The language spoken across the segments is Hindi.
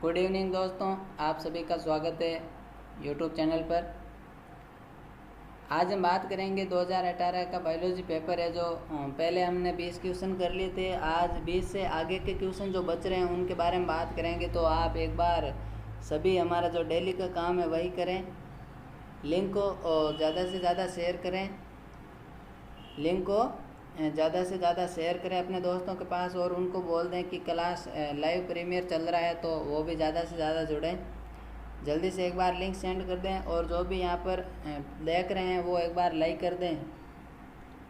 गुड इवनिंग दोस्तों, आप सभी का स्वागत है यूट्यूब चैनल पर। आज हम बात करेंगे 2018 का बायोलॉजी पेपर है जो पहले हमने 20 क्वेश्चन कर लिए थे। आज 20 से आगे के क्वेश्चन जो बच रहे हैं उनके बारे में बात करेंगे। तो आप एक बार सभी हमारा जो डेली का काम है वही करें। लिंक को ज़्यादा से ज़्यादा शेयर करें, लिंक को ज़्यादा से ज़्यादा शेयर करें अपने दोस्तों के पास और उनको बोल दें कि क्लास लाइव प्रीमियर चल रहा है तो वो भी ज़्यादा से ज़्यादा जुड़ें। जल्दी से एक बार लिंक सेंड कर दें और जो भी यहाँ पर देख रहे हैं वो एक बार लाइक कर दें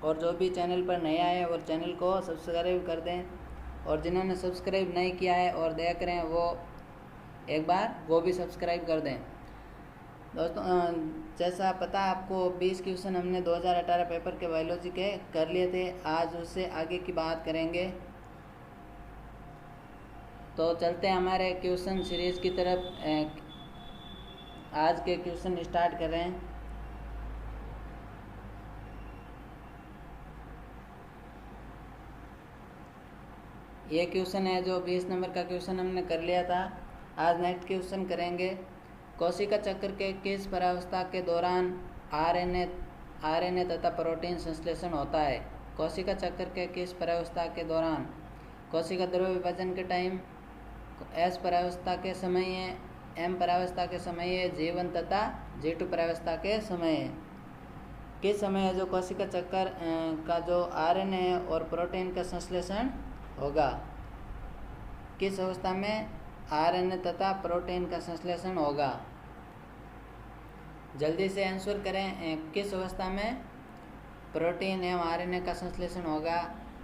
और जो भी चैनल पर नए आए और चैनल को सब्सक्राइब कर दें और जिन्होंने सब्सक्राइब नहीं किया है और देख रहे हैं वो एक बार वो भी सब्सक्राइब कर दें। दोस्तों, जैसा पता आपको 20 क्वेश्चन हमने 2018 पेपर के बायोलॉजी के कर लिए थे। आज उससे आगे की बात करेंगे। तो चलते हैं हमारे क्वेश्चन सीरीज की तरफ। आज के क्वेश्चन स्टार्ट कर रहे हैं। ये क्वेश्चन है जो 20 नंबर का क्वेश्चन हमने कर लिया था। आज नेक्स्ट क्वेश्चन करेंगे। कोशिका चक्र के किस परावस्था के दौरान आरएनए तथा प्रोटीन संश्लेषण होता है? कोशिका चक्र के किस परावस्था के दौरान? कोशिका द्रव्य विभाजन के टाइम, एस परावस्था के समय है, एम परावस्था के समय है, G1 तथा G2 परावस्था के समय है। किस समय है जो कोशिका चक्र का जो आरएनए है और प्रोटीन का संश्लेषण होगा? किस अवस्था में आरएनए तथा प्रोटीन का संश्लेषण होगा? जल्दी से आंसर करें। किस अवस्था में प्रोटीन एवं आरएनए का संश्लेषण होगा?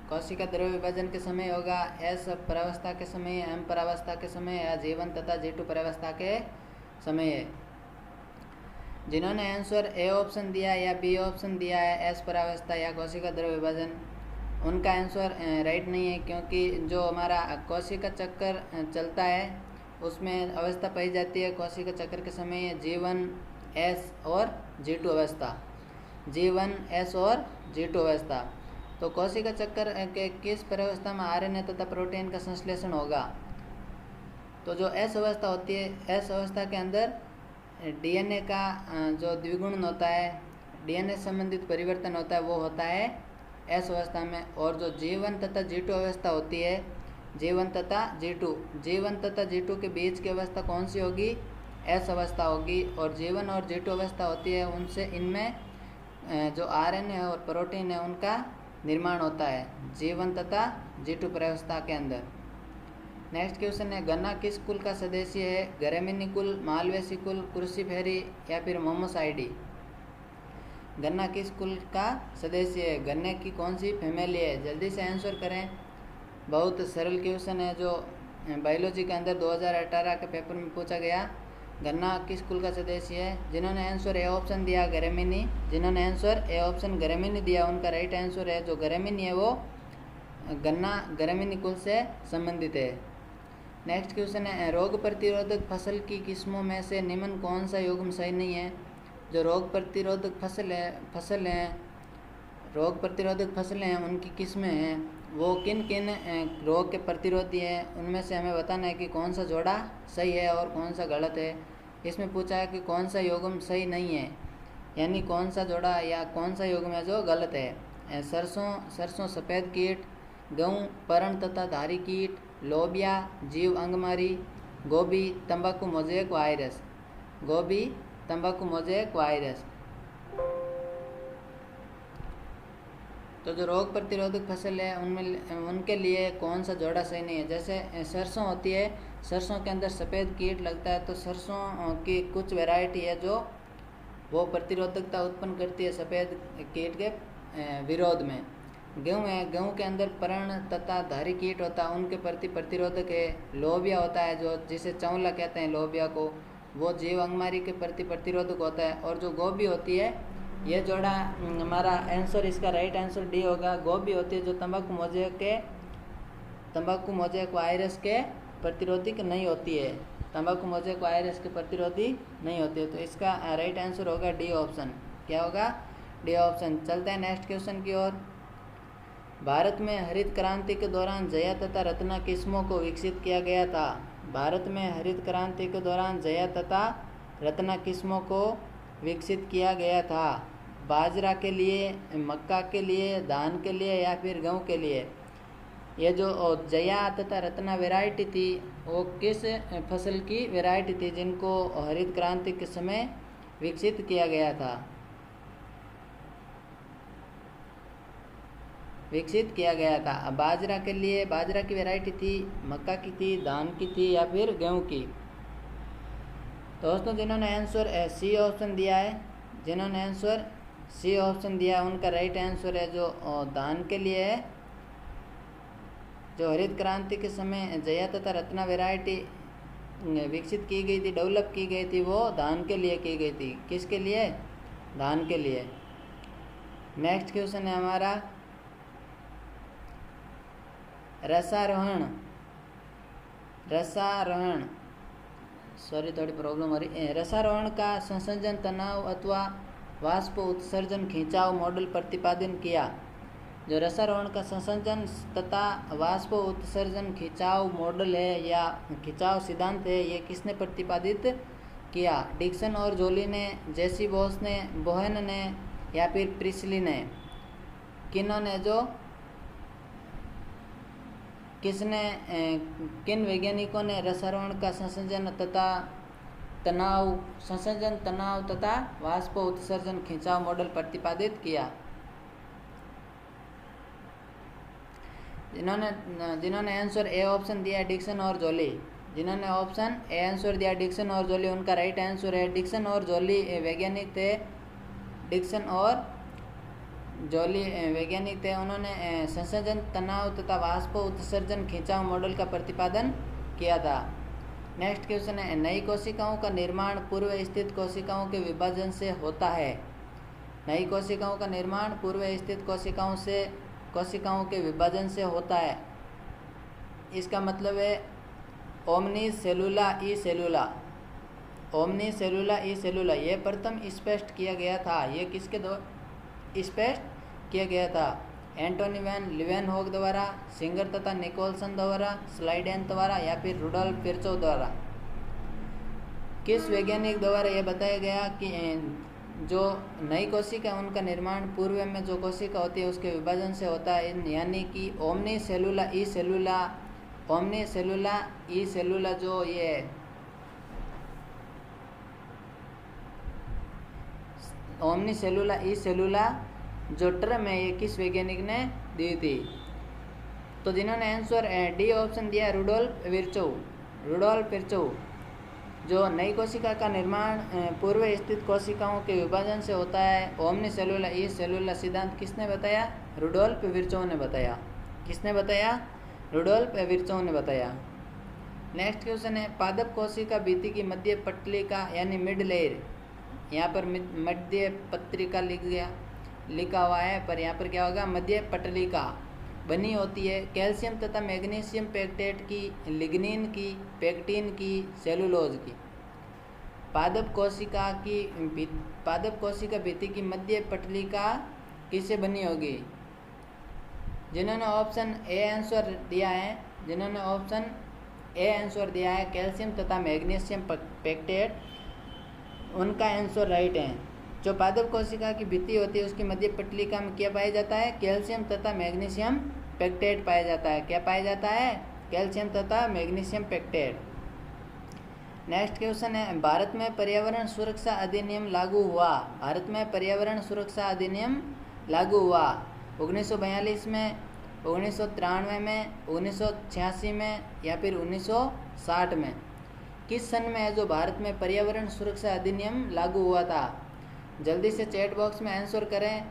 कोशिका द्रव्य विभाजन के समय होगा, एस परावस्था के समय, एम परावस्था के समय या G1 तथा G2 परावस्था के समय है। जिन्होंने आंसर ए ऑप्शन दिया या बी ऑप्शन दिया है, एस परावस्था या कोशिका द्रव्य विभाजन, उनका आंसर राइट नहीं है, क्योंकि जो हमारा कोशिका चक्र चलता है उसमें अवस्था पाई जाती है कोशिका चक्र के समय G1 S और G2 अवस्था, G1 S और G2 अवस्था। तो कोशिका चक्र के किस परावस्था में आरएनए तथा प्रोटीन का संश्लेषण होगा? तो जो एस अवस्था होती है, एस अवस्था के अंदर डीएनए का जो द्विगुणन होता है, डीएनए संबंधित परिवर्तन होता है, वो होता है एस अवस्था में। और जो G1 तथा G2 अवस्था होती है, G1 तथा G2 के बीच की अवस्था कौन सी होगी? एस अवस्था होगी। और G1 और G2 अवस्था होती है, उनसे इनमें जो आरएनए और प्रोटीन है उनका निर्माण होता है G1 तथा G2 परावस्था के अंदर। नेक्स्ट क्वेश्चन है, गन्ना किस कुल का सदस्य है? ग्रामिनी कुल, मालवेसी कुल, क्रूसिफेरी या फिर मोमोसाइडी? गन्ना किस कुल का सदस्य है? गन्ने की कौन सी फैमिली है? जल्दी से आंसर करें। बहुत सरल क्वेश्चन है जो बायोलॉजी के अंदर 2018 के पेपर में पूछा गया। गन्ना किस कुल का सदस्य है? जिन्होंने आंसर ए ऑप्शन दिया ग्रामिनी, जिन्होंने आंसर ए ऑप्शन ग्रामिनी दिया उनका राइट आंसर है जो ग्रामिनी है वो गन्ना ग्रामिनी कुल से संबंधित है। नेक्स्ट क्वेश्चन है, रोग प्रतिरोधक फसल की किस्मों में से निम्न कौन सा युग्म सही नहीं है? जो रोग प्रतिरोधक रोग प्रतिरोधक फसलें हैं उनकी किस्में हैं, वो किन किन रोग के प्रतिरोधी हैं, उनमें से हमें बताना है कि कौन सा जोड़ा सही है और कौन सा गलत है। इसमें पूछा है कि कौन सा युग्म सही नहीं है, यानी कौन सा जोड़ा या कौन सा युग्म है जो गलत है। सरसों सफ़ेद कीट, गेहूँ पर्ण तथा धारी कीट, लोबिया जीव अंगमारी, गोभी तंबाकू मोज़ेक वायरस, गोभी तंबाकू मोज़ेक वायरस। तो जो रोग प्रतिरोधक फसल है उनमें उनके लिए कौन सा जोड़ा सही नहीं है? जैसे सरसों होती है, सरसों के अंदर सफ़ेद कीट लगता है, तो सरसों की कुछ वैरायटी है जो वो प्रतिरोधकता उत्पन्न करती है सफ़ेद कीट के विरोध में। गेहूँ है, गेहूँ के अंदर पर्ण तथा धारी कीट होता है, उनके प्रति प्रतिरोधक है। लोबिया होता है जो जिसे चौला कहते हैं लोबिया को, वो जीव अंगमारी के प्रति प्रतिरोधक होता है। और जो गोभी होती है, ये जोड़ा हमारा आंसर, इसका राइट आंसर डी होगा। गोभी होती है जो तंबाकू मोज़ेक वायरस के प्रतिरोधी नहीं होती है, तंबाकू मोज़ेक वायरस के प्रतिरोधी नहीं होती है। तो इसका राइट आंसर होगा डी ऑप्शन। क्या होगा? D option. चलते हैं नेक्स्ट क्वेश्चन की ओर। भारत में हरित क्रांति के दौरान जया तथा रत्ना किस्मों को विकसित किया गया था। भारत में हरित क्रांति के दौरान जया तथा रत्ना किस्मों को विकसित किया गया था? बाजरा के लिए, मक्का के लिए, धान के लिए या फिर गेहूँ के लिए? ये जो जया तथा रत्ना वैरायटी थी वो किस फसल की वैरायटी थी जिनको हरित क्रांति के समय विकसित किया गया था? विकसित किया गया था। बाजरा के लिए बाजरा की वैरायटी थी, मक्का की थी, धान की थी या फिर गेहूँ की? दोस्तों जिन्होंने आंसर सी ऑप्शन दिया है, जिन्होंने आंसर सी ऑप्शन दिया है उनका राइट आंसर है जो धान के लिए है। जो हरित क्रांति के समय जया तथा रत्ना वैरायटी विकसित की गई थी, डेवलप की गई थी, वो धान के लिए की गई थी। किसके लिए? धान के लिए। नेक्स्ट क्वेश्चन है हमारा रसारोहण। रसारोहण सॉरी थोड़ी प्रॉब्लम हो रही है। रसारोहण का संसर्जन तनाव अथवा वाष्प उत्सर्जन खिंचाव मॉडल प्रतिपादन किया। जो रसारोहण का संसर्जन तथा वाष्प उत्सर्जन खिंचाव मॉडल है या खिंचाव सिद्धांत है, ये किसने प्रतिपादित किया? डिक्सन और जोली ने, जेसी बोस ने, बोहेन ने या फिर प्रिस्ली ने? किन्होंने जो किसने किन वैज्ञानिकों ने रसारोहण का संसर्जन तनाव तथा वाष्प उत्सर्जन खिंचाव मॉडल प्रतिपादित किया? जिन्होंने आंसर ए ऑप्शन दिया डिक्सन और जोली, जिन्होंने ऑप्शन ए आंसर दिया डिक्सन और जोली, उनका राइट आंसर है डिक्सन और जोली वैज्ञानिक थे। डिक्सन और जोली वैज्ञानिक थे। उन्होंने संसर्जन तनाव तथा वाष्प उत्सर्जन खिंचाव मॉडल का प्रतिपादन किया था। नेक्स्ट क्वेश्चन है नई कोशिकाओं का निर्माण पूर्व स्थित कोशिकाओं के विभाजन से होता है। नई कोशिकाओं का निर्माण पूर्व स्थित कोशिकाओं के विभाजन से होता है। इसका मतलब है ओमनी सेलुला ई सेलुला। ओमनी सेलुला ई सेलुला ये प्रथम स्पष्ट किया गया था। ये किसके द्वारा स्पष्ट किया गया था? एंटोनी वैन लीवेनहोक द्वारा, सिंगर तथा निकोलसन द्वारा, स्लाइडेन द्वारा या फिर रुडोल्फ विर्चोव द्वारा? किस वैज्ञानिक द्वारा यह बताया गया कि जो नई कोशिका उनका निर्माण पूर्व में जो कोशिका होती है उसके विभाजन से होता है, यानी कि ओमनी सेलुला ई सेलुला। ओमनी सेलुला ई सेलुला जो ये ओमनी सेलुला ई सेलुला जो टर्म है ये किस वैज्ञानिक ने दी थी? तो जिन्होंने आंसर डी ऑप्शन दिया रुडोल्फ विर्चोव। जो नई कोशिका का निर्माण पूर्व स्थित कोशिकाओं के विभाजन से होता है, ओमनी सेलुला ई सेलुला सिद्धांत किसने बताया? रुडोल्फ विर्चोव ने बताया। किसने बताया? रुडोल्फ विर्चोव ने बताया। नेक्स्ट क्वेश्चन है पादप कोशिका भित्ति की मध्य पटलिका यानी मिड लेयर, यहाँ पर मध्य पत्रिका लिखा हुआ है पर यहाँ पर क्या होगा? मध्य पटलिका बनी होती है कैल्शियम तथा मैग्नीशियम पेक्टेट की, लिग्निन की, पेक्टिन की, सेलुलोज की। पादप कोशिका भित्ति की मध्य पटलिका किससे बनी होगी? जिन्होंने ऑप्शन ए आंसर दिया है कैल्शियम तथा मैग्नीशियम पेक्टेट, उनका आंसर राइट है। जो पादप कोशिका की भित्ति होती है उसकी मध्य पटलिका में क्या पाया जाता है? कैल्शियम तथा मैग्नीशियम पेक्टेट पाया जाता है। क्या पाया जाता है? कैल्शियम तथा मैग्नीशियम पेक्टेट। नेक्स्ट क्वेश्चन है भारत में पर्यावरण सुरक्षा अधिनियम लागू हुआ। भारत में पर्यावरण सुरक्षा अधिनियम लागू हुआ 1942 में, 1993 में, 1986 में या फिर 1960 में? किस सन में है जो भारत में पर्यावरण सुरक्षा अधिनियम लागू हुआ था? जल्दी से चैट बॉक्स में आंसर करें।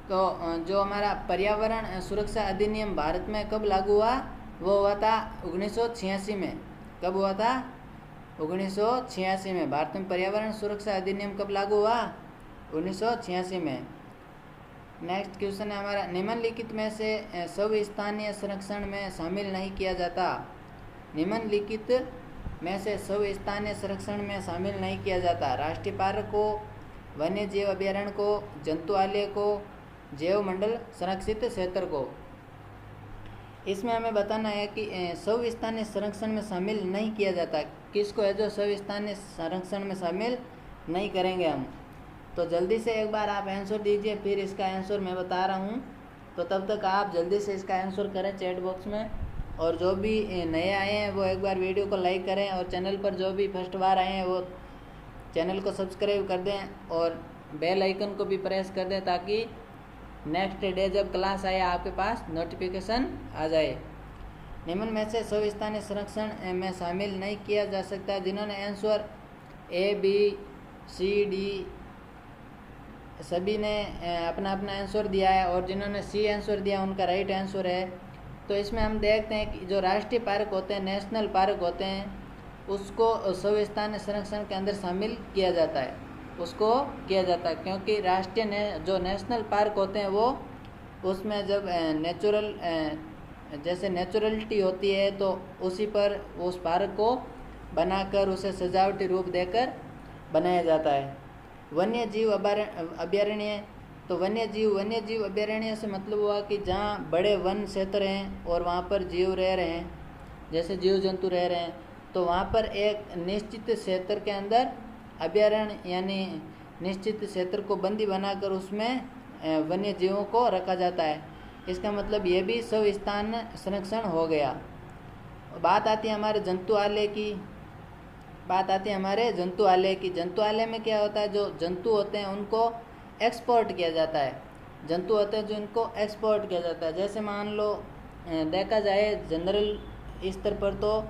तो जो हमारा पर्यावरण सुरक्षा अधिनियम भारत में कब लागू हुआ? वो हुआ था 1986 में। कब हुआ था? 1986 में। भारत में पर्यावरण सुरक्षा अधिनियम कब लागू हुआ? 1986 में। नेक्स्ट क्वेश्चन है हमारा निम्नलिखित में से स्वस्थानीय संरक्षण में शामिल नहीं किया जाता। निम्नलिखित में से स्वस्थानीय संरक्षण में शामिल नहीं किया जाता। राष्ट्रीय पार्क को, वन्य जीव अभ्यारण्य को, जंतुआलय को, जैव मंडल संरक्षित क्षेत्र को। इसमें हमें बताना है कि स्वस्थानीय संरक्षण में शामिल नहीं किया जाता। किसको है जो स्वस्थानीय संरक्षण में शामिल नहीं करेंगे हम। तो जल्दी से एक बार आप आंसर दीजिए, फिर इसका आंसर मैं बता रहा हूँ। तो तब तक आप जल्दी से इसका आंसर करें चैट बॉक्स में। और जो भी नए आए हैं वो एक बार वीडियो को लाइक करें, और चैनल पर जो भी फर्स्ट बार आए हैं वो चैनल को सब्सक्राइब कर दें और बेल आइकन को भी प्रेस कर दें, ताकि नेक्स्ट डे जब क्लास आए आपके पास नोटिफिकेशन आ जाए। निम्न में से स्वस्थानीय संरक्षण में शामिल नहीं किया जा सकता। जिन्होंने answer A, B, C, D सभी ने अपना अपना आंसर दिया है, और जिन्होंने सी आंसर दिया उनका राइट आंसर है। तो इसमें हम देखते हैं कि जो राष्ट्रीय पार्क होते हैं, नेशनल पार्क होते हैं, उसको स्वस्थानीय संरक्षण के अंदर शामिल किया जाता है, उसको किया जाता है। क्योंकि राष्ट्रीय जो नेशनल पार्क होते हैं वो उसमें जब नेचुरल जैसे नेचुरलिटी होती है तो उसी पर उस पार्क को बनाकर उसे सजावटी रूप देकर बनाया जाता है। वन्य जीव अभयारण्य, तो वन्य जीव अभयारण्य से मतलब हुआ कि जहाँ बड़े वन क्षेत्र हैं और वहाँ पर जीव रह रहे हैं, जैसे जीव जंतु रह रहे हैं, तो वहाँ पर एक निश्चित क्षेत्र के अंदर अभयारण्य यानी निश्चित क्षेत्र को बंदी बनाकर उसमें वन्य जीवों को रखा जाता है। इसका मतलब ये भी स्वस्थानीय संरक्षण हो गया। बात आती है हमारे जंतुआलय की। जंतुआलय में क्या होता है, जो जंतु होते हैं उनको एक्सपोर्ट किया जाता है। जंतु होते हैं जो इनको एक्सपोर्ट किया जाता है। जैसे मान लो देखा जाए जनरल स्तर पर, तो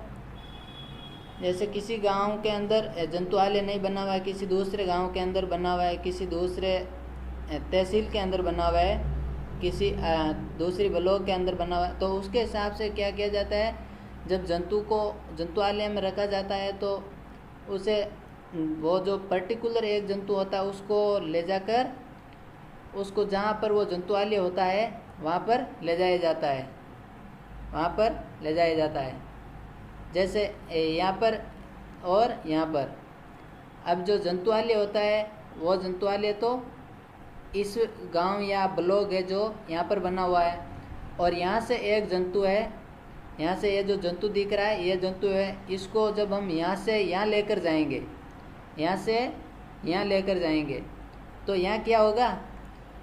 जैसे किसी गांव के अंदर जंतुआलय नहीं बना हुआ है, किसी दूसरे गांव के अंदर बना हुआ है, किसी दूसरे तहसील के अंदर बना हुआ है, किसी दूसरी ब्लॉक के अंदर बना हुआ है, तो उसके हिसाब से क्या किया जाता है, जब जंतु को जंतुआलय में रखा जाता है तो उसे वो जो पर्टिकुलर एक जंतु होता है उसको ले जाकर उसको जहाँ पर वो जंतुआलय होता है वहाँ पर ले जाया जाता है। जैसे यहाँ पर और यहाँ पर। अब जो जंतुआलय होता है वो जंतुआलय तो इस गांव या ब्लॉक है जो यहाँ पर बना हुआ है, और यहाँ से एक जंतु है, यहाँ से ये जो जंतु दिख रहा है ये जंतु है। इसको जब हम यहाँ से यहाँ लेकर जाएंगे, यहाँ से यहाँ लेकर जाएंगे, तो यहाँ क्या होगा,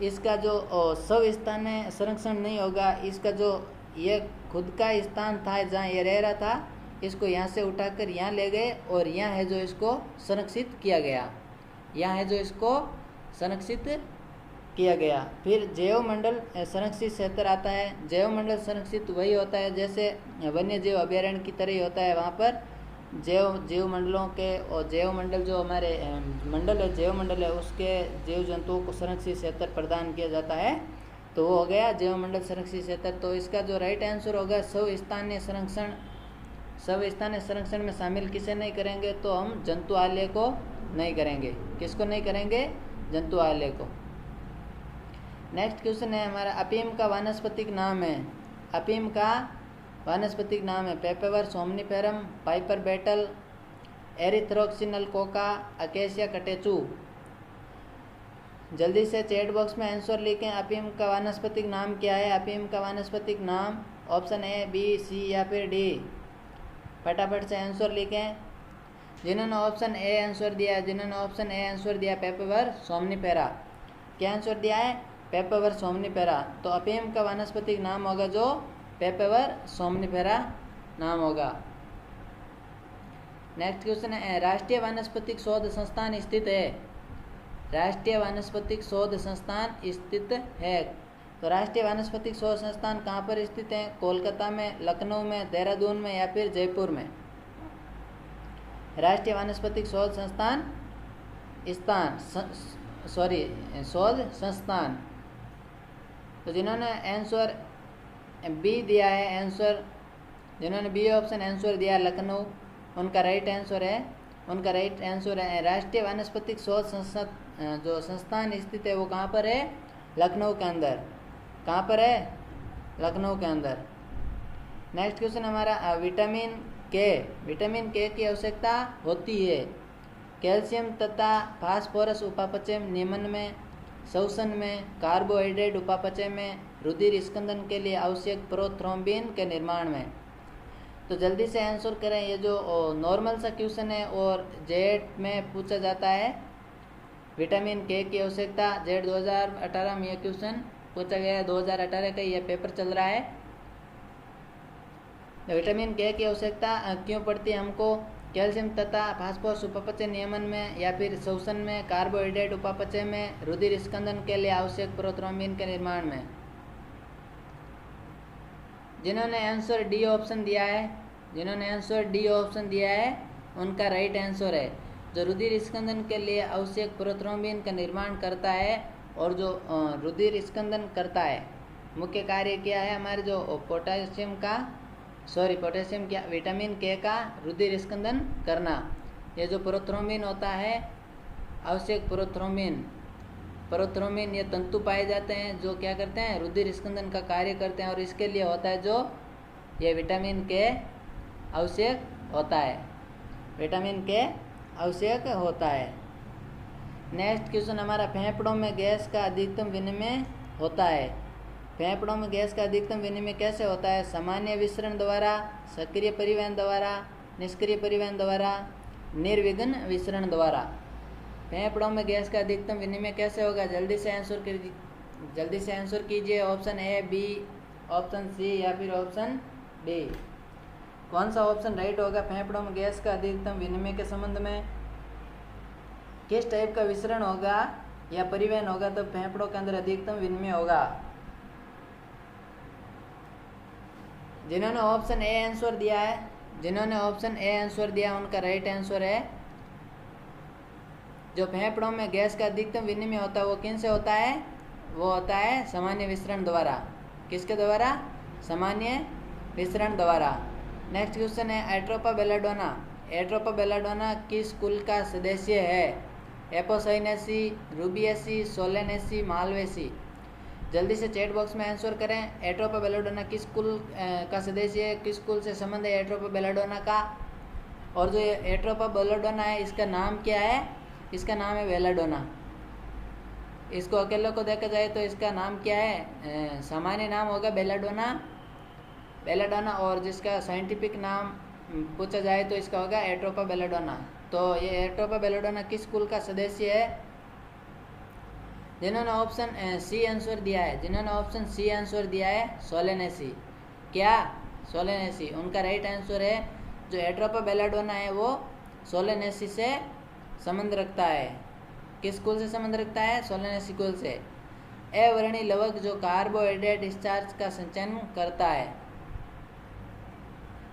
इसका जो स्वस्थानीय संरक्षण नहीं होगा। इसका जो ये खुद का स्थान था जहाँ ये रह रहा था, इसको यहाँ से उठाकर यहाँ ले गए, और यहाँ है जो इसको संरक्षित किया गया। फिर जैव मंडल संरक्षित क्षेत्र आता है। जैव मंडल संरक्षित वही होता है जैसे वन्य जीव अभयारण्य की तरह ही होता है। वहाँ पर जैव मंडलों के और जैव मंडल जो हमारे मंडल है, जैव मंडल है, उसके जैव जंतुओं को संरक्षित क्षेत्र प्रदान किया जाता है। तो वो हो गया जैव मंडल संरक्षित क्षेत्र। तो इसका जो राइट आंसर होगा स्वस्थानीय संरक्षण में शामिल किसे नहीं करेंगे, तो हम जंतुआलय को नहीं करेंगे। किसको नहीं करेंगे? जंतुआलय को। नेक्स्ट क्वेश्चन है हमारा, अफीम का वानस्पतिक नाम है। Papaver somniferum, Piper betle, Erythroxylum coca, Acacia catechu. जल्दी से चैट बॉक्स में आंसर लिखें। अफीम का वानस्पतिक नाम क्या है? अफीम का वानस्पतिक नाम ऑप्शन ए, बी, सी या फिर डी। फटाफट से आंसर लिखें। जिन्होंने ऑप्शन ए आंसर दिया पेपेवर सोमनिफेरा। क्या आंसर दिया है? पेपेवर सोमनिफेरा। तो अफीम का वानस्पतिक नाम होगा जो पेपेवर सोमनिफेरा नाम होगा। नेक्स्ट क्वेश्चन है, राष्ट्रीय वानस्पतिक शोध संस्थान स्थित है। तो राष्ट्रीय वानस्पतिक शोध संस्थान कहाँ पर स्थित है? कोलकाता में, लखनऊ में, देहरादून में या फिर जयपुर में। राष्ट्रीय वानस्पतिक शोध संस्थान। तो जिन्होंने आंसर बी दिया है, जिन्होंने बी ऑप्शन आंसर दिया लखनऊ, उनका राइट आंसर है राष्ट्रीय वानस्पतिक शोध जो संस्थान स्थित है वो कहाँ पर है? लखनऊ के अंदर। कहाँ पर है? लखनऊ के अंदर। नेक्स्ट क्वेश्चन हमारा, विटामिन के की आवश्यकता होती है। कैल्शियम तथा फास्फोरस उपापचय नियमन में, शोषण में, कार्बोहाइड्रेट उपापचय में, रुधिर स्कंदन के लिए आवश्यक प्रोथ्रोम्बिन के निर्माण में। तो जल्दी से आंसर करें। ये जो नॉर्मल सा क्वेश्चन है और जेड में पूछा जाता है विटामिन के की आवश्यकता। जेड 2018 में यह क्वेश्चन पूछा गया है, 2018 का यह पेपर चल रहा है। विटामिन के की आवश्यकता क्यों पड़ती है हमको? कैल्शियम तथा फास्फोरस उपापचय नियमन में या फिर शोषण में, कार्बोहाइड्रेट उपापचय में, रुधिर स्कंदन के लिए आवश्यक प्रोथ्रोम्बिन के निर्माण में। जिन्होंने आंसर डी ऑप्शन दिया है, जिन्होंने आंसर डी ऑप्शन दिया है उनका राइट आंसर है। जो रुधिर स्कंदन के लिए आवश्यक प्रोथ्रोम्बिन का निर्माण करता है और जो रुधिर स्कंदन करता है, मुख्य कार्य क्या है हमारे जो पोटेशियम क्या विटामिन के का रुधिर स्कंदन करना। ये जो प्रोथ्रोम्बिन होता है, आवश्यक प्रोथ्रोम्बिन ये तंतु पाए जाते हैं जो क्या करते हैं, रुधिर स्कंदन का कार्य करते हैं और इसके लिए होता है जो ये विटामिन के आवश्यक होता है, विटामिन के आवश्यक होता है। नेक्स्ट क्वेश्चन हमारा, फेफड़ों में गैस का अधिकतम विनिमय होता है। फेफड़ों में गैस का अधिकतम विनिमय कैसे होता है? सामान्य विसरण द्वारा, सक्रिय परिवहन द्वारा, निष्क्रिय परिवहन द्वारा, निर्विघ्न विसरण द्वारा। फेफड़ों में गैस का अधिकतम विनिमय कैसे होगा? जल्दी से आंसर कीजिए। Option A, B, option C या फिर ऑप्शन डी। कौन सा ऑप्शन राइट होगा? फेफड़ों में गैस का अधिकतम विनिमय के संबंध में किस टाइप का विसरण होगा या परिवहन होगा तो फेफड़ों के अंदर अधिकतम विनिमय होगा? जिन्होंने ऑप्शन ए आंसर दिया है, जिन्होंने ऑप्शन ए आंसर दिया उनका राइट आंसर है जो फेफड़ों में गैस का अधिकतम विनिमय होता है वो किन से होता है? वो होता है सामान्य विसरण द्वारा। किसके द्वारा? सामान्य विसरण द्वारा। नेक्स्ट क्वेश्चन है, एट्रोपा बेलाडोना। एट्रोपा बेलाडोना किस कुल का सदस्य है? Apocynaceae, Rubiaceae, Solanaceae, Malvaceae. जल्दी से चैट बॉक्स में आंसर करें। एट्रोपा बेलाडोना किस कुल का सदस्य है? किस कुल से संबंध है एट्रोपा बेलाडोना का? और जो एट्रोपा बेलाडोना है इसका नाम क्या है? इसका नाम है बेलाडोना। इसको अकेले को देखा जाए तो इसका नाम क्या है? सामान्य नाम होगा बेलाडोना, बेलाडोना। और जिसका साइंटिफिक नाम पूछा जाए तो इसका होगा एट्रोपा बेलाडोना। तो ये एट्रोपा बेलाडोना किस कुल का सदस्य है? जिन्होंने ऑप्शन सी आंसर दिया है, जिन्होंने ऑप्शन सी आंसर दिया है सोलेनेसी। क्या? सोलेनेसी। उनका राइट आंसर है जो एट्रोपा बेलाडोना है वो सोलेनेसी से संबंध रखता है। किस कुल से संबंध रखता है? सोलेनेसी कुल से। अवर्णीय लवक जो कार्बोहाइड्रेट स्टार्च का संचयन करता है,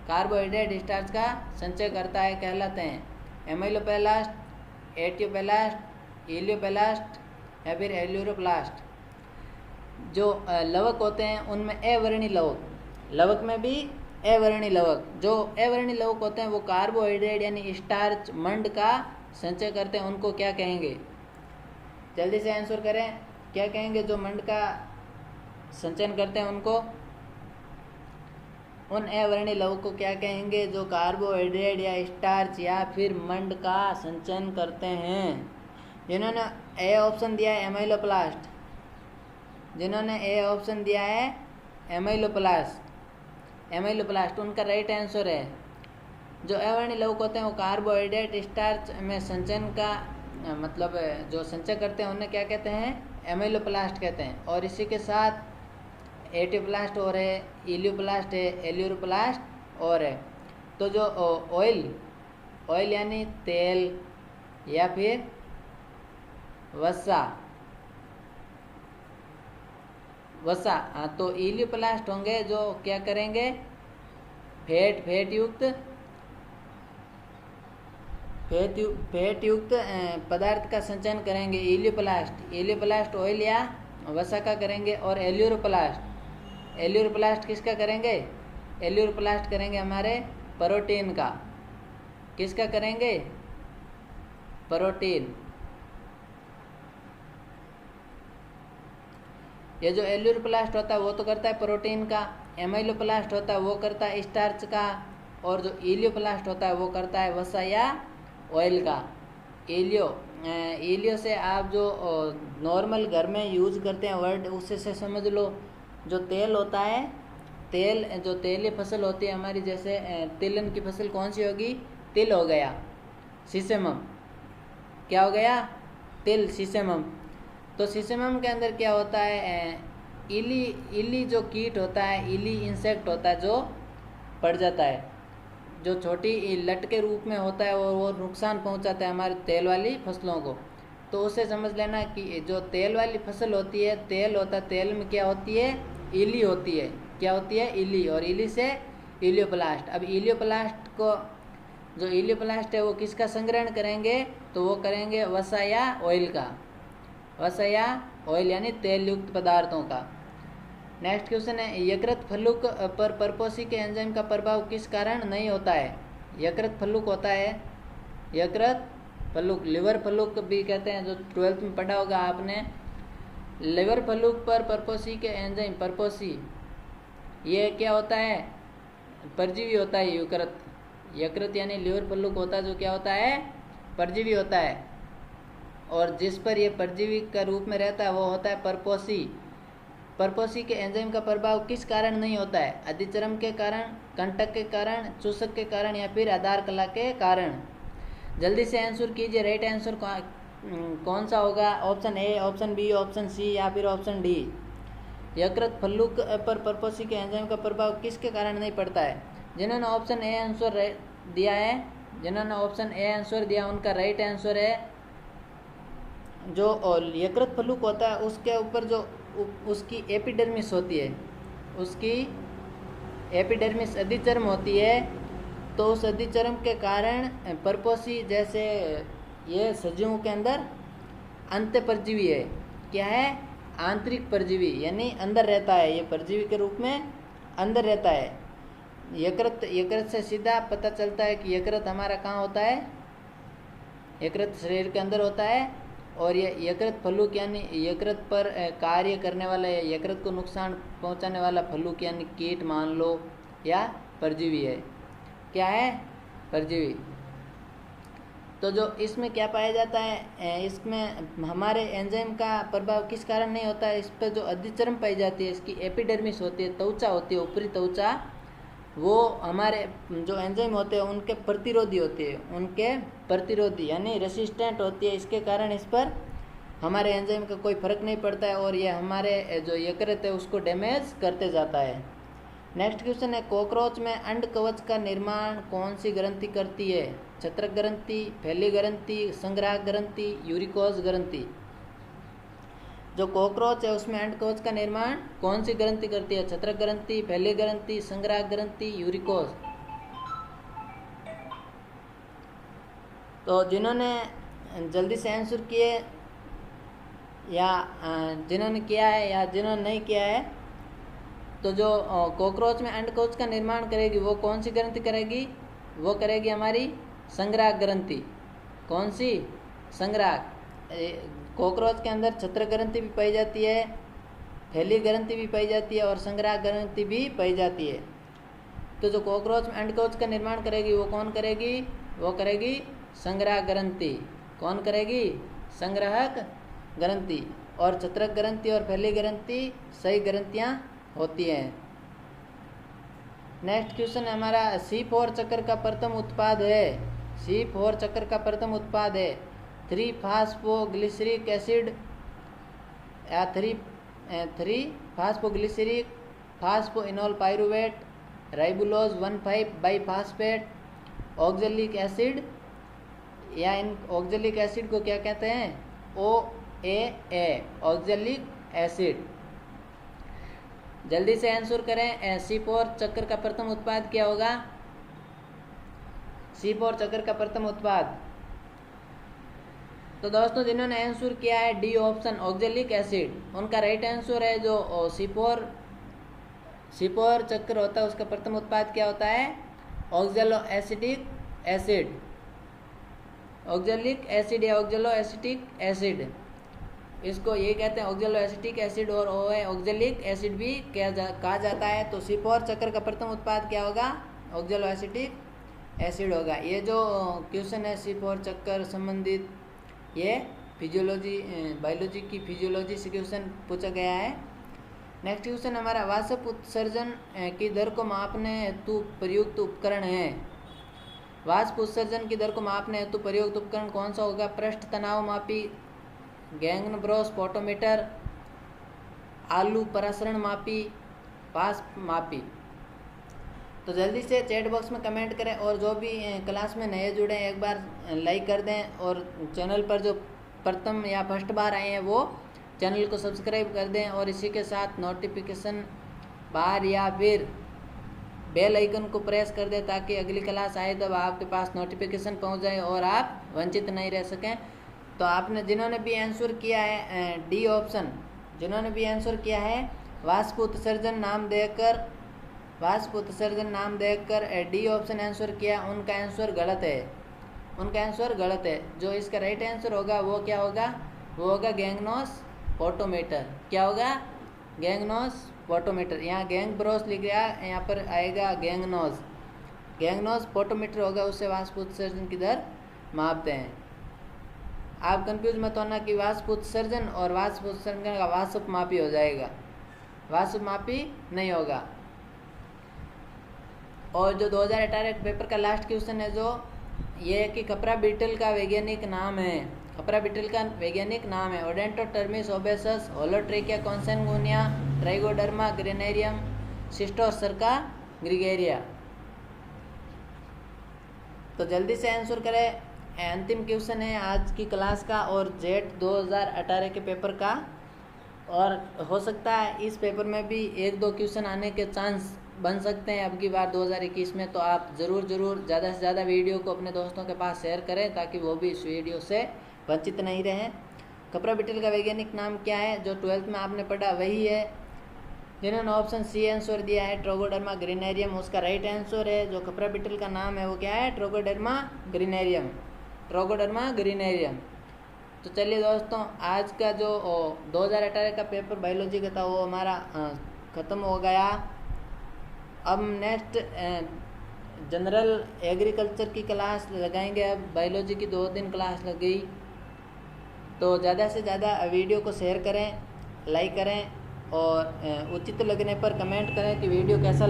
कार्बोहाइड्रेट स्टार्च का संचय करता है कहलाते हैं एमाइलोप्लास्ट, एटियोप्लास्ट, इलियोप्लास्ट या फिर एल्यूरोप्लास्ट। जो लवक होते हैं उनमें अवर्णीय लवक में भी अवर्णीय लवक, जो अवर्णीय लवक होते हैं वो कार्बोहाइड्रेट यानी स्टार्च मंड का संचय करते हैं, उनको क्या कहेंगे? जल्दी से आंसर करें। क्या कहेंगे जो मंड का संचयन करते हैं उनको? उन अवर्णीय लवक को क्या कहेंगे जो कार्बोहाइड्रेट या स्टार्च या फिर मंड का संचयन करते हैं? जिन्होंने ए ऑप्शन दिया है एमाइलोप्लास्ट, जिन्होंने ए ऑप्शन दिया है एमाइलोप्लास्ट उनका राइट आंसर है। जो अवर्णीय लवक होते हैं वो कार्बोहाइड्रेट स्टार्च में संचयन का मतलब जो संचय करते हैं उन्हें क्या कहते हैं? एमाइलोप्लास्ट कहते हैं। और इसी के साथ एटियोप्लास्ट और है, इलियोप्लास्ट है, एल्यूरोप्लास्ट और है। तो जो ऑयल यानी तेल या फिर वसा, हाँ, तो इलियोप्लास्ट होंगे जो क्या करेंगे? फैट युक्त पदार्थ का संचयन करेंगे। इलियोप्लास्ट ऑयल या वसा का करेंगे। और एल्यूरोप्लास्ट किसका करेंगे? एल्यूरोप्लास्ट करेंगे हमारे प्रोटीन का। किसका करेंगे? प्रोटीन। ये जो एल्यूरोप्लास्ट होता है वो तो करता है प्रोटीन का, एमाइलोप्लास्ट होता है वो करता है स्टार्च का, और जो इलियोप्लास्ट होता है वो करता है वसा या ऑयल का। इलियो से आप जो नॉर्मल घर में यूज करते हैं वर्ड उससे समझ लो, जो तेल होता है, तेल जो तेलीय फसल होती है हमारी, जैसे तिलहन की फसल कौन सी होगी? तिल हो गया, सीसेमम। क्या हो गया? तिल, सीसेमम। तो सीसेमम के अंदर क्या होता है? इली, इली जो कीट होता है, इली इंसेक्ट होता है जो पड़ जाता है, जो छोटी लट के रूप में होता है और वो नुकसान पहुंचाता है हमारे तेल वाली फसलों को। तो उसे समझ लेना कि जो तेल वाली फसल होती है, तेल होता है, तेल में क्या होती है? इली होती है। क्या होती है? इली। और इली से इलियोप्लास्ट। अब इलियोप्लास्ट को, जो इलियोप्लास्ट है वो किसका संग्रहण करेंगे? तो वो करेंगे वसा या ऑयल का। वसा या ऑयल यानी तेल युक्त पदार्थों का। नेक्स्ट क्वेश्चन है, यकृत फलुक पर परपोषी के एंजाइम का प्रभाव किस कारण नहीं होता है? यकृत फलुक होता है, यकृत फलुक, लिवर फलुक भी कहते हैं, जो 12th में पढ़ा होगा आपने। लिवर फलुक पर परपोषी के एंजाइम, परपोषी ये क्या होता है? परजीवी होता है यकृत। यकृत यानी लिवर फलुक होता है, जो क्या होता है? परजीवी होता है। और जिस पर यह परजीवी का रूप में रहता है वो होता है परपोषी। परपोषी के एंजाइम का प्रभाव किस कारण नहीं होता है? अधिचर्म के कारण, कंटक के कारण, चूसक के कारण या फिर आधार कला के कारण? जल्दी से आंसर कीजिए। राइट आंसर कौन सा होगा? Option A, option B, option C या फिर ऑप्शन डी। यकृत फलुक पर परपोषी के एंजाइम का प्रभाव किसके कारण नहीं पड़ता है? जिन्होंने ऑप्शन ए आंसर दिया है, जिन्होंने ऑप्शन ए आंसर दिया उनका राइट आंसर है, जो यकृत फलुक होता है उसके ऊपर जो उसकी एपिडर्मिस होती है, उसकी एपिडर्मिस अधिचर्म होती है, तो उस अधिचर्म के कारण परपोषी, जैसे ये सजीवों के अंदर अंत्य परजीवी है। क्या है? आंतरिक परजीवी, यानी अंदर रहता है, ये परजीवी के रूप में अंदर रहता है। यकृत से सीधा पता चलता है कि यकृत हमारा कहाँ होता है? यकृत शरीर के अंदर होता है। और ये यकृत फलुक यानी यकृत पर कार्य करने वाला, यकृत को नुकसान पहुंचाने वाला फलुक यानी कीट मान लो या परजीवी है। क्या है? परजीवी। तो जो इसमें क्या पाया जाता है, इसमें हमारे एंजाइम का प्रभाव किस कारण नहीं होता है? इस पर जो अधिचर्म पाई जाती है, इसकी एपिडर्मिस होती है, त्वचा होती है, ऊपरी त्वचा, वो हमारे जो एंजाइम होते हैं उनके प्रतिरोधी होते हैं, उनके प्रतिरोधी यानी रेसिस्टेंट होती है। इसके कारण इस पर हमारे एंजाइम का कोई फर्क नहीं पड़ता है और ये हमारे जो यकृत है उसको डैमेज करते जाता है। नेक्स्ट क्वेश्चन है, कॉकरोच में अंड कवच का निर्माण कौन सी ग्रंथि करती है? छत्रक ग्रंथि, फैली ग्रंथि, संग्राहक ग्रंथि, यूरिकोज ग्रंथि। जो कॉकरोच है उसमें अंड कवच का निर्माण कौन सी ग्रंथि करती है? छत्रक ग्रंथि, फैली ग्रंथि, संग्राहक ग्रंथि, यूरिकोज। तो जिन्होंने जल्दी से आंसर किए या जिन्होंने किया है या जिन्होंने नहीं किया है, तो जो कॉकरोच में अंड कवच का निर्माण करेगी वो कौन सी ग्रंथि करेगी? वो करेगी हमारी संग्राहक ग्रंथि। कौन सी? संग्राहक। कॉकरोच के अंदर छत्रक ग्रंथि भी पाई जाती है, फैली ग्रंथि भी पाई जाती है और संग्राहक ग्रंथि भी पाई जाती है। तो जो कॉकरोच में अंड कवच का निर्माण करेगी वो कौन करेगी? वो करेगी संग्राहक ग्रंथि। कौन करेगी? संग्राहक ग्रंथि। और छत्रक ग्रंथि और फैली ग्रंथि सही ग्रंथियां होती हैं। नेक्स्ट क्वेश्चन हमारा, C4 चक्र का प्रथम उत्पाद है। C4 चक्र का प्रथम उत्पाद है 3-फास्फोग्लिसरिक एसिड या 3-फास्फोग्लिसरिक phosphoenol pyruvate, ribulose 1,5-बाईफास्फेट, oxalic acid, या इन ऑक्जेलिक एसिड को क्या कहते हैं? OAA, oxalic acid. जल्दी से आंसर करें। C4 चक्र का प्रथम उत्पाद क्या होगा? C4 चक्र का प्रथम उत्पाद। तो दोस्तों जिन्होंने आंसर किया है डी ऑप्शन ऑक्जेलिक एसिड, उनका राइट आंसर है जो C4 चक्र होता है उसका प्रथम उत्पाद क्या होता है? ऑक्जेलो एसिटिक एसिड, ऑक्जेलिक एसिड या ऑक्जेलो एसिटिक एसिड, इसको ये कहते हैं ऑक्जेलो एसिटिक एसिड और ऑक्जेलिक एसिड भी कहा जाता है। तो C4 चक्र का प्रथम उत्पाद क्या होगा? ऑक्जेलो एसिटिक एसिड होगा। ये जो क्वेश्चन है C4 चक्र संबंधित, ये फिजियोलॉजी बायोलॉजी की फिजियोलॉजी से क्वेश्चन पूछा गया है। नेक्स्ट क्वेश्चन हमारा वाष्प उत्सर्जन की दर को मापने हेतु प्रयुक्त उपकरण है। वाष्प उत्सर्जन की दर को मापने हेतु प्रयुक्त उपकरण कौन सा होगा? पृष्ठ तनाव मापी, गैंगब्रोस फोटोमीटर, आलू प्रसरण मापी, वाष्प मापी। तो जल्दी से चैट बॉक्स में कमेंट करें और जो भी क्लास में नए जुड़े हैं एक बार लाइक कर दें और चैनल पर जो प्रथम या फर्स्ट बार आए हैं वो चैनल को सब्सक्राइब कर दें और इसी के साथ नोटिफिकेशन बार या फिर बेल आइकन को प्रेस कर दें ताकि अगली क्लास आए तब आपके पास नोटिफिकेशन पहुंच जाए और आप वंचित नहीं रह सकें। तो आपने जिन्होंने भी आंसर किया है डी ऑप्शन, जिन्होंने भी आंसर किया है वाष्प उत्सर्जन नाम देकर डी ऑप्शन आंसर किया, उनका आंसर गलत है, उनका आंसर गलत है। जो इसका राइट आंसर होगा वो क्या होगा? वो होगा गैंगनोस फोटोमीटर। क्या होगा? गैंगनोस फोटोमीटर। यहाँ गैंगब्रोस लिख गया, यहाँ पर आएगा गैंगनोस फोटोमीटर होगा, उससे वाष्प उत्सर्जन की दर मापते हैं। आप कंफ्यूज मत होना कि वाष्प उत्सर्जन और वाष्प उत्सर्जन का वाष्प मापी हो जाएगा, वाष्प मापी नहीं होगा। और जो 2018 के पेपर का लास्ट क्वेश्चन है जो ये है कि कपरा बीटल का वैज्ञानिक नाम है, कपरा बीटल का वैज्ञानिक नाम है ओडेंटोटर्मिस ओबेसस, होलोट्रेकिया कॉन्सेंगुनिया, ट्राइगोडर्मा ग्रेनेरियम, सिस्टोसर्का ग्रिगेरिया। तो जल्दी से आंसर करें। अंतिम क्वेश्चन है आज की क्लास का और जेट 2018 के पेपर का, और हो सकता है इस पेपर में भी एक दो क्वेश्चन आने के चांस बन सकते हैं अब की बार 2021 में। तो आप ज़रूर ज़्यादा से ज़्यादा वीडियो को अपने दोस्तों के पास शेयर करें ताकि वो भी इस वीडियो से वंचित नहीं रहें। कपरा बीटल का वैज्ञानिक नाम क्या है? जो 12th में आपने पढ़ा वही है। जिन्होंने ऑप्शन सी आंसर दिया है ट्राइगोडर्मा ग्रेनेरियम, उसका राइट आंसर है। जो कपरा बीटल का नाम है वो क्या है? ट्राइगोडर्मा ग्रेनेरियम। तो चलिए दोस्तों, आज का जो 2018 का पेपर बायोलॉजी का था वो हमारा ख़त्म हो गया। अब नेक्स्ट जनरल एग्रीकल्चर की क्लास लगाएंगे। अब बायोलॉजी की 2 दिन क्लास लग गई, तो ज़्यादा से ज़्यादा वीडियो को शेयर करें, लाइक करें और उचित लगने पर कमेंट करें कि वीडियो कैसा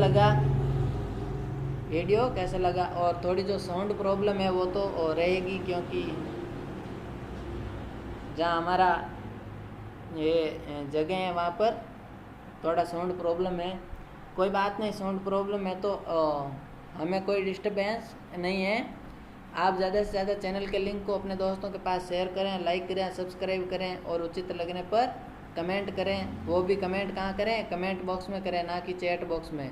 लगा। और थोड़ी जो साउंड प्रॉब्लम है वो तो रहेगी क्योंकि जहाँ हमारा ये जगह है वहाँ पर थोड़ा साउंड प्रॉब्लम है। कोई बात नहीं, साउंड प्रॉब्लम है तो हमें कोई डिस्टर्बेंस नहीं है। आप ज़्यादा से ज़्यादा चैनल के लिंक को अपने दोस्तों के पास शेयर करें, लाइक करें, सब्सक्राइब करें और उचित लगने पर कमेंट करें। वो भी कमेंट कहाँ करें? कमेंट बॉक्स में करें, ना कि चैट बॉक्स में।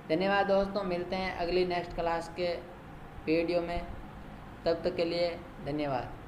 धन्यवाद दोस्तों, मिलते हैं अगली नेक्स्ट क्लास के वीडियो में। तब तक के लिए धन्यवाद।